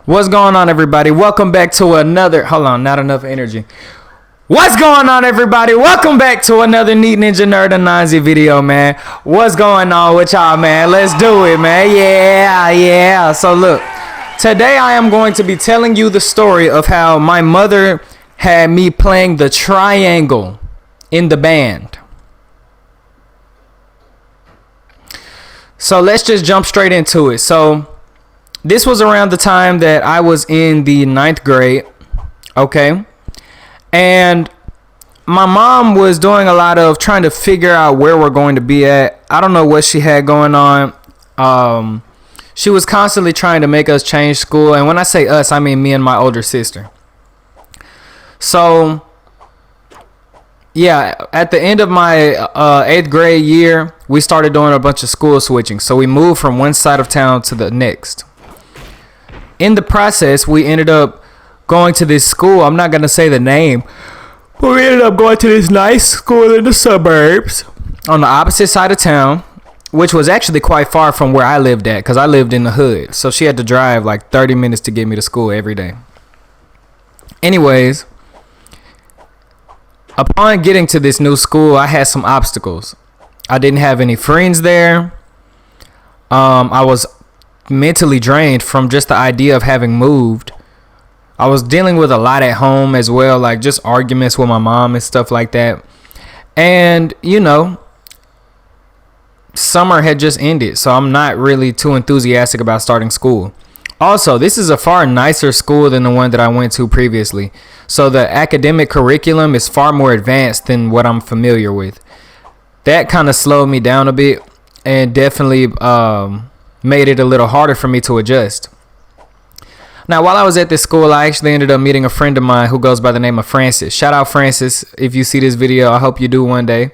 What's going on, everybody? Welcome back to another. Hold on, not enough energy. What's going on, everybody? Welcome back to another Neat Ninja Nerd Anansi video, man. What's going on with y'all, man? Let's do it, man. Yeah. So look, today I am going to be telling you the story of how my mother had me playing the triangle in the band. So let's just jump straight into it. So this was around the time that I was in the 9th grade, okay? And my mom was doing a lot of trying to figure out where we're going to be at. I don't know what she had going on. She was constantly trying to make us change school. And when I say us, I mean me and my older sister. So, yeah, at the end of my 8th grade year, we started doing a bunch of school switching. So we moved from one side of town to the next. In the process, we ended up going to this school. I'm not going to say the name, but we ended up going to this nice school in the suburbs on the opposite side of town, which was actually quite far from where I lived at because I lived in the hood. So she had to drive like 30 minutes to get me to school every day. Anyways, upon getting to this new school, I had some obstacles. I didn't have any friends there. I was mentally drained from just the idea of having moved. I was dealing with a lot at home as well, like just arguments with my mom and stuff like that. And, you know, summer had just ended, so I'm not really too enthusiastic about starting school. Also, this is a far nicer school than the one that I went to previously. So the academic curriculum is far more advanced than what I'm familiar with. That kind of slowed me down a bit and definitely made it a little harder for me to adjust. Now, while I was at this school, I actually ended up meeting a friend of mine who goes by the name of Francis. Shout out Francis if you see this video. I hope you do one day.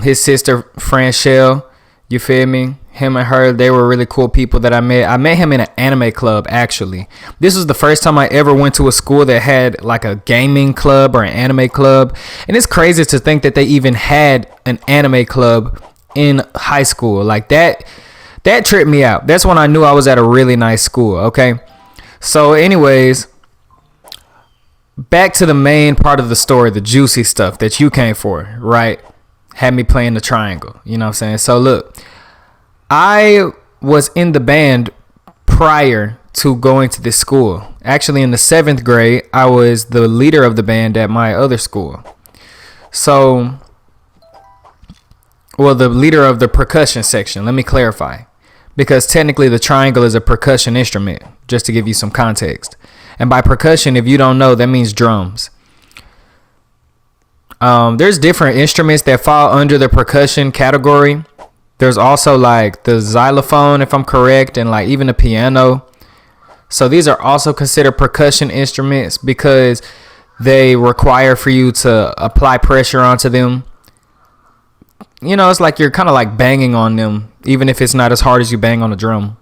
His sister, Franchelle, you feel me? Him and her, they were really cool people that I met. I met him in an anime club, actually. This was the first time I ever went to a school that had like a gaming club or an anime club. And it's crazy to think that they even had an anime club in high school. Like that tripped me out. That's when I knew I was at a really nice school, okay? So anyways, back to the main part of the story, the juicy stuff that you came for, right? Had me playing the triangle, you know what I'm saying? So look, I was in the band prior to going to this school. Actually, in the 7th grade, I was the leader of the band at my other school. So, well, the leader of the percussion section, let me clarify. Because technically the triangle is a percussion instrument, just to give you some context. And by percussion, if you don't know, that means drums. There's different instruments that fall under the percussion category. There's also like the xylophone, if I'm correct, and like even the piano. So these are also considered percussion instruments because they require for you to apply pressure onto them. You know, it's like you're kind of like banging on them, even if it's not as hard as you bang on a drum.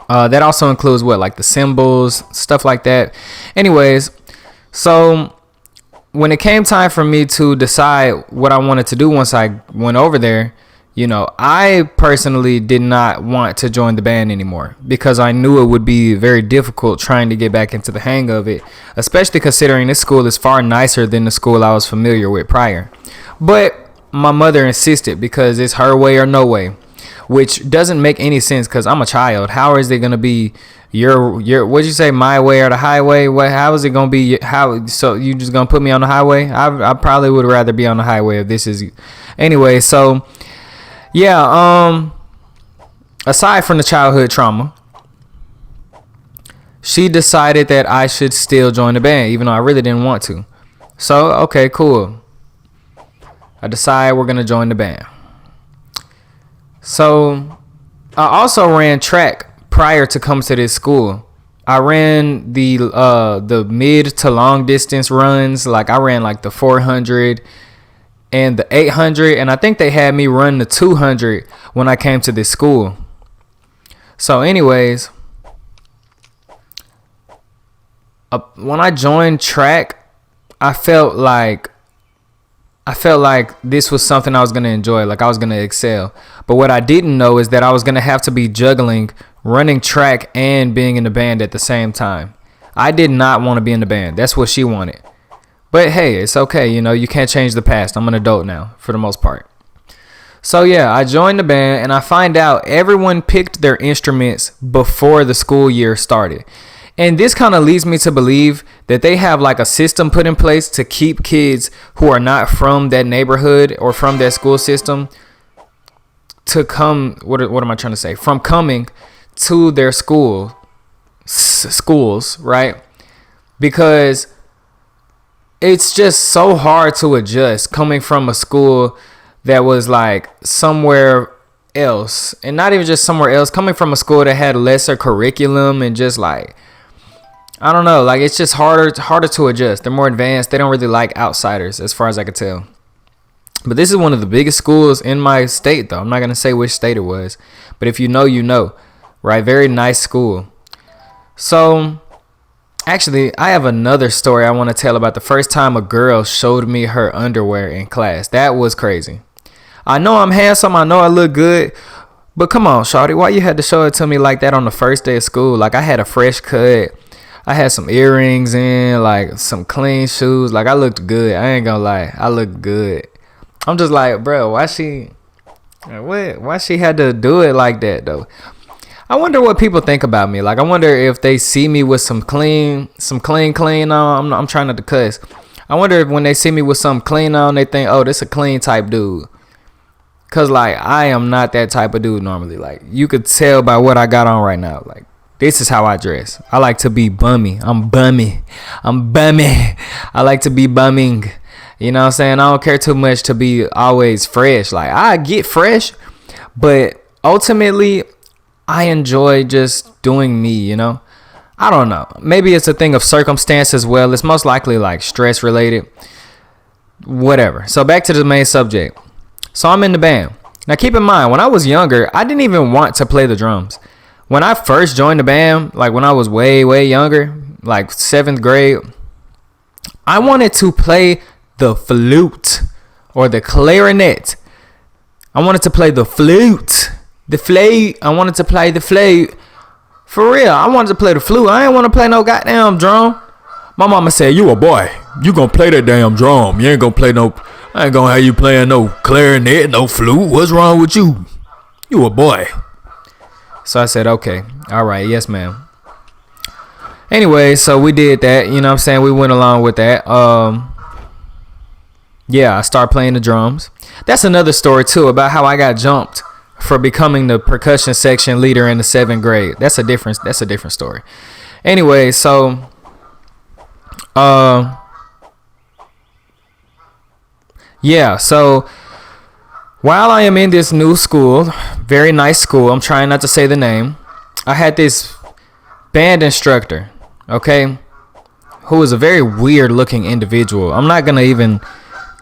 That also includes what, like the cymbals, stuff like that. Anyways, so when it came time for me to decide what I wanted to do once I went over there, you know, I personally did not want to join the band anymore because I knew it would be very difficult trying to get back into the hang of it, especially considering this school is far nicer than the school I was familiar with prior. But my mother insisted because it's her way or no way, which doesn't make any sense because I'm a child. How is it going to be your what'd you say, my way or the highway? How is it going to be? How, so you just going to put me on the highway? I probably would rather be on the highway if this is. Anyway, so yeah, aside from the childhood trauma, she decided that I should still join the band even though I really didn't want to. So, okay, cool. I decided we're going to join the band. So I also ran track prior to coming to this school. I ran the mid to long distance runs. Like I ran like the 400 and the 800. And I think they had me run the 200 when I came to this school. So anyways, when I joined track, I felt like I felt like this was something I was going to enjoy, like I was going to excel. But what I didn't know is that I was going to have to be juggling running track and being in the band at the same time. I did not want to be in the band. That's what she wanted. But hey, it's okay. You know, you can't change the past. I'm an adult now for the most part. So yeah, I joined the band and I find out everyone picked their instruments before the school year started. And this kind of leads me to believe that they have like a system put in place to keep kids who are not from that neighborhood or from that school system to come, what am I trying to say? From coming to their schools, right? Because it's just so hard to adjust coming from a school that was like somewhere else, and not even just somewhere else, coming from a school that had lesser curriculum and just like, I don't know, like it's just harder to adjust. They're more advanced. They don't really like outsiders as far as I could tell. But this is one of the biggest schools in my state though. I'm not going to say which state it was, but if you know, you know, right? Very nice school. So actually, I have another story I want to tell about the first time a girl showed me her underwear in class. That was crazy. I know I'm handsome. I know I look good. But come on, shawty, why you had to show it to me like that on the first day of school? Like I had a fresh cut. I had some earrings in, like some clean shoes. Like I looked good. I ain't gonna lie. I looked good. I'm just like, bro, why she had to do it like that though? I wonder what people think about me. Like I wonder if they see me with some clean on. I'm trying not to cuss. I wonder if when they see me with some clean on, they think, oh, this a clean type dude. Cause like I am not that type of dude normally. Like you could tell by what I got on right now. Like this is how I dress. I like to be bummy. I'm bummy. I like to be bumming. You know what I'm saying? I don't care too much to be always fresh. Like I get fresh, but ultimately I enjoy just doing me, you know? I don't know. Maybe it's a thing of circumstance as well. It's most likely like stress related. Whatever. So back to the main subject. So I'm in the band. Now keep in mind, when I was younger, I didn't even want to play the drums. When I first joined the band, like when I was way, way younger, like 7th grade, I wanted to play the flute or the clarinet. I wanted to play the flute. I wanted to play the flute. For real, I wanted to play the flute. I ain't want to play no goddamn drum. My mama said, you a boy. You gonna play that damn drum. You ain't gonna play no, I ain't gonna have you playing no clarinet, no flute. What's wrong with you? You a boy. So I said, okay. All right. Yes, ma'am. Anyway, so we did that. You know what I'm saying? We went along with that. Yeah, I started playing the drums. That's another story, too, about how I got jumped for becoming the percussion section leader in the 7th grade. That's a different story. Anyway, so yeah, so while I am in this new school, very nice school, I'm trying not to say the name, I had this band instructor, okay, who was a very weird looking individual. I'm not gonna even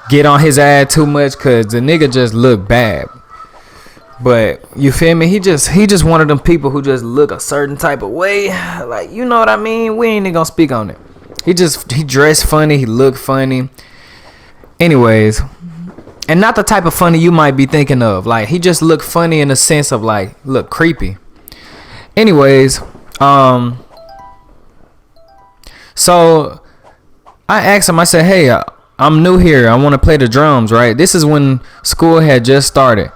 get on his ass too much because the nigga just looked bad. But you feel me? He just one of them people who just look a certain type of way. Like, you know what I mean? We ain't even gonna speak on it. He dressed funny. He looked funny. Anyways, and not the type of funny you might be thinking of. Like, he just looked funny in the sense of like, look creepy. Anyways, so I asked him, I said, hey, I'm new here. I want to play the drums, right? This is when school had just started.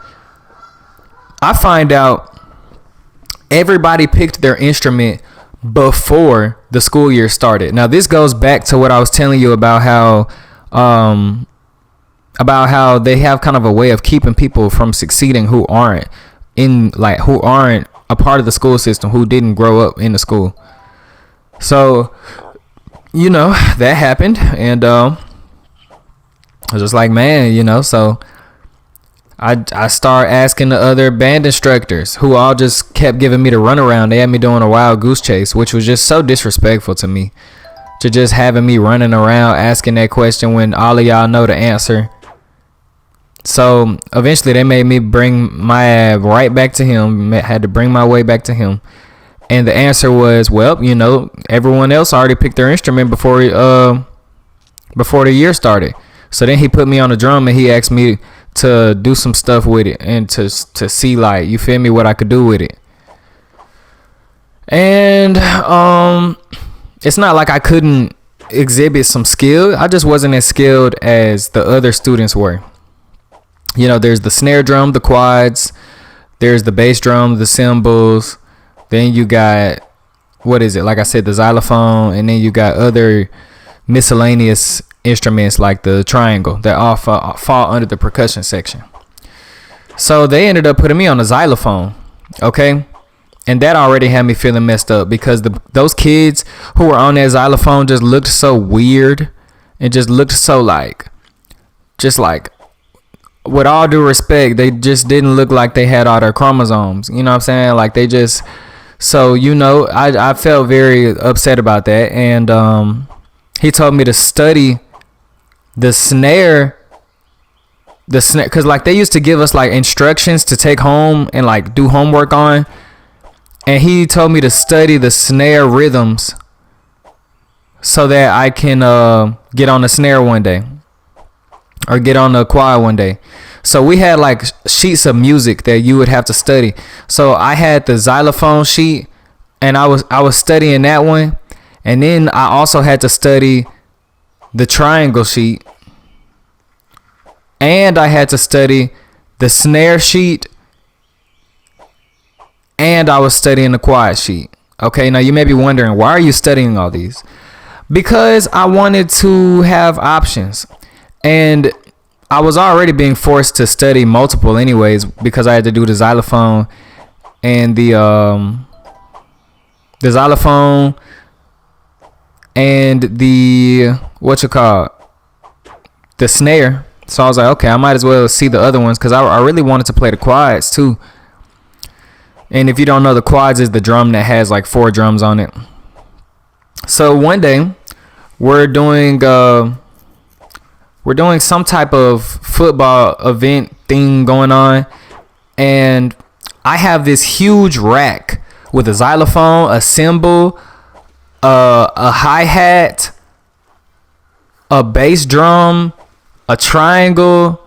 I find out everybody picked their instrument before the school year started. Now, this goes back to what I was telling you about how they have kind of a way of keeping people from succeeding who aren't a part of the school system, who didn't grow up in the school. So, you know, that happened, and I was just like, man, you know, so I started asking the other band instructors, who all just kept giving me the runaround. They had me doing a wild goose chase, which was just so disrespectful to me, to just having me running around asking that question when all of y'all know the answer. So eventually they made me bring my ass right back to him. Had to bring my way back to him. And the answer was, well, you know, everyone else already picked their instrument before the year started. So then he put me on the drum and he asked me to do some stuff with it and to see, like, you feel me, what I could do with it. And it's not like I couldn't exhibit some skill. I just wasn't as skilled as the other students were. You know, there's the snare drum, the quads, there's the bass drum, the cymbals, then you got, what is it, like I said, the xylophone, and then you got other miscellaneous instruments like the triangle that all fall under the percussion section. So they ended up putting me on the xylophone, okay? And that already had me feeling messed up because those kids who were on that xylophone just looked so weird and just looked so like, with all due respect, they just didn't look like they had all their chromosomes. You know what I'm saying? Like they just, so, you know, I felt very upset about that. And he told me to study the snare, because like they used to give us like instructions to take home and like do homework on. And he told me to study the snare rhythms so that I can get on the snare one day or get on the quad one day. So we had like sheets of music that you would have to study. So I had the xylophone sheet and I was studying that one. And then I also had to study the triangle sheet. And I had to study the snare sheet. And I was studying the quad sheet. Okay, now you may be wondering, why are you studying all these? Because I wanted to have options. And I was already being forced to study multiple anyways because I had to do the xylophone and the xylophone and the the snare. So I was like, okay, I might as well see the other ones because I really wanted to play the quads too. And if you don't know, the quads is the drum that has like 4 drums on it. So one day we're doing some type of football event thing going on, and I have this huge rack with a xylophone, a cymbal, a hi-hat, a bass drum, a triangle,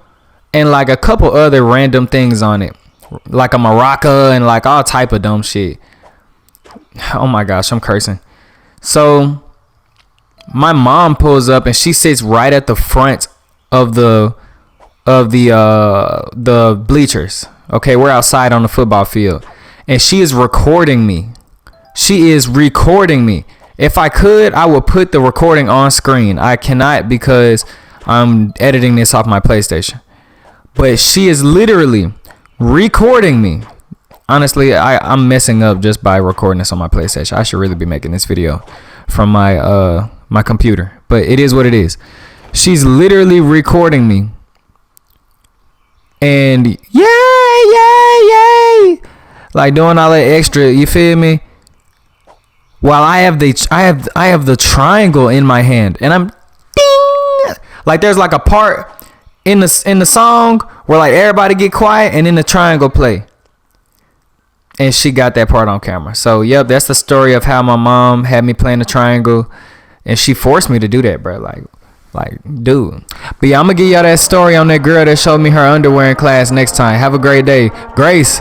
and like a couple other random things on it, like a maraca and like all type of dumb shit. Oh my gosh, I'm cursing. So my mom pulls up and she sits right at the front of the bleachers. Okay, we're outside on the football field, and she is recording me. If I could, I would put the recording on screen. I cannot because I'm editing this off my PlayStation. But she is literally recording me. Honestly, I'm messing up just by recording this on my PlayStation. I should really be making this video from my my computer, but it is what it is. She's literally recording me, and yay, like doing all that extra. You feel me? While I have the triangle in my hand, and I'm ding. Like there's like a part in the song where like everybody get quiet, and then the triangle play. And she got that part on camera. So, yep, that's the story of how my mom had me playing the triangle. And she forced me to do that, bro. Like, dude. But, yeah, I'm going to give y'all that story on that girl that showed me her underwear in class next time. Have a great day. Grace.